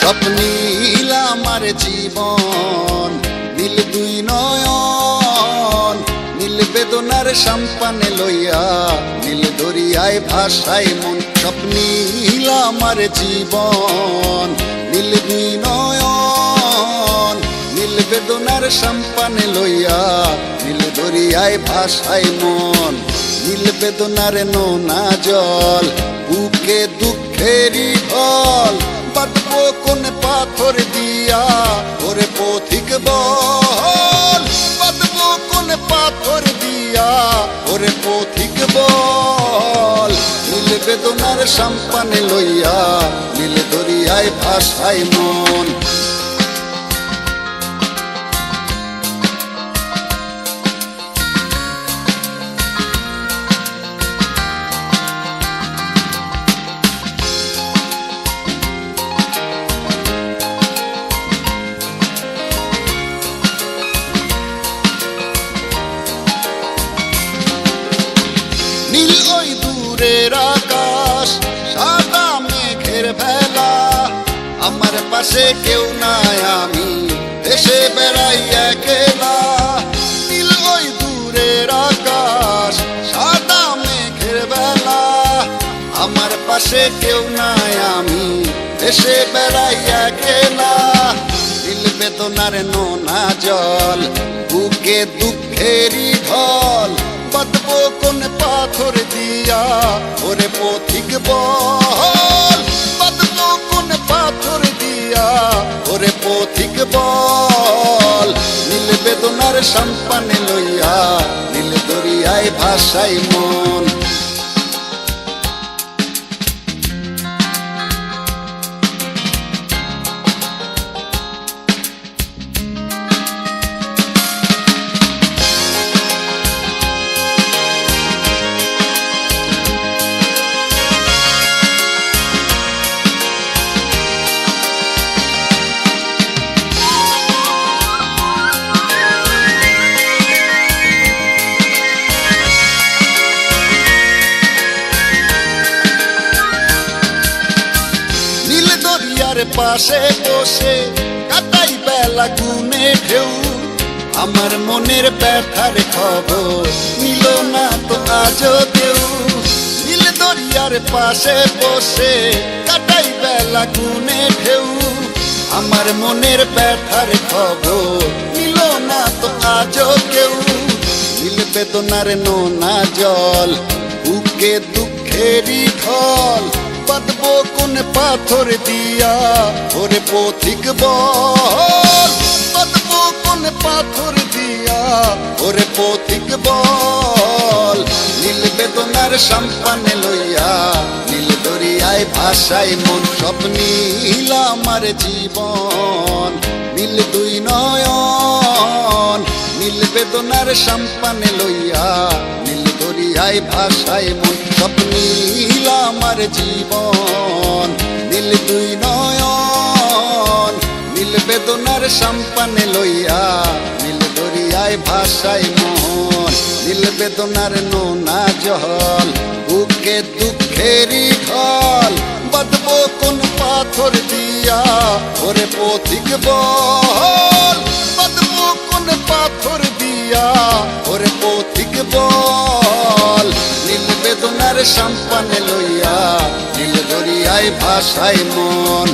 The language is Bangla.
স্বপ্নীল আমার জীবন, নীল দুই নয়ন, নীল বেদনার সম্পানে লইয়া, নীল দরিয়ায় ভাসায় মন। স্বপ্নীল আমার জীবন, নীল দুই নয়ন, নীল বেদনার সম্পানে লইয়া, নীল দরিয়ায় ভাসায় মন। নীল বেদনার নোনা জল, বুকে দুঃখেরই ঢল, বাঁধবো কোন পাথর দিয়া ওরে পথিক বল, বাঁধবো কোন পাথর দিয়া ওরে পথিক বল। নীল বেদনার সম্পানে লইয়া, নীল দরিয়ায় ভাসায় মন। নীল ওই দূরের আকাশ, সাদা মেঘের ভেলা, আমার পাশে কেউ নাই, আমি দেশে বেড়াই একলা। নীল ওই দূরের আকাশ, সাদা মেঘের ভেলা, আমার পাশে কেউ নাই, আমি দেশে বেড়াই একলা। নীল বেদনার নোনা জল, বুকে দুঃখেরই ঢল, বাঁধবো কোন পাথর দিয়া ওরে পথিক বল, বাঁধবো কোন পাথর দিয়া ওরে পথিক বল। নীল বেদনার সম্পানে লইয়া, নীল দরিয়ায় ভাসায় মন। পাশে বসে কাটাই বেলা গুনে ঢেউ, আমার মনের ব্যথার খবর নিল না তো আজও কেউ। নীল দরিয়ার পাশে বসে কাটাই বেলা গুনে ঢেউ, আমার মনের ব্যথার খবর নিল না তো আজও কেউ। নীল বেদনার নোনা জল, বুকে দুঃখেরই ঢল, বাঁধবো কোন পাথর দিয়া ওরে পথিক বল, বাঁধবো কোন পাথর দিয়া ওরে পথিক বল। নীল বেদনার সম্পানে লইয়া, নীল দরিয়ায় ভাসায় মন। স্বপ্নীল আমার জীবন, নীল দুই নয়ন, নীল বেদনার সম্পানে লইয়া, নীল দরিয়ায় ভাসায় মন। স্বপ্নীল আমার জীবন, নীল দুই নয়ন, নীল বেদনার সম্পানে লইয়া, নীল দরিয়ায় ভাসায় মন। নীল বেদনার নোনা জল, বুকে দুঃখেরই ঢল, বাঁধবো কোন পাথর দিয়া ওরে পথিক বল, বাঁধবো কোন পাথর দিয়া ওরে পথিক বল। নীল বেদনার সম্পানে লইয়া, নীল দরিয়ায় ভাসায় মন।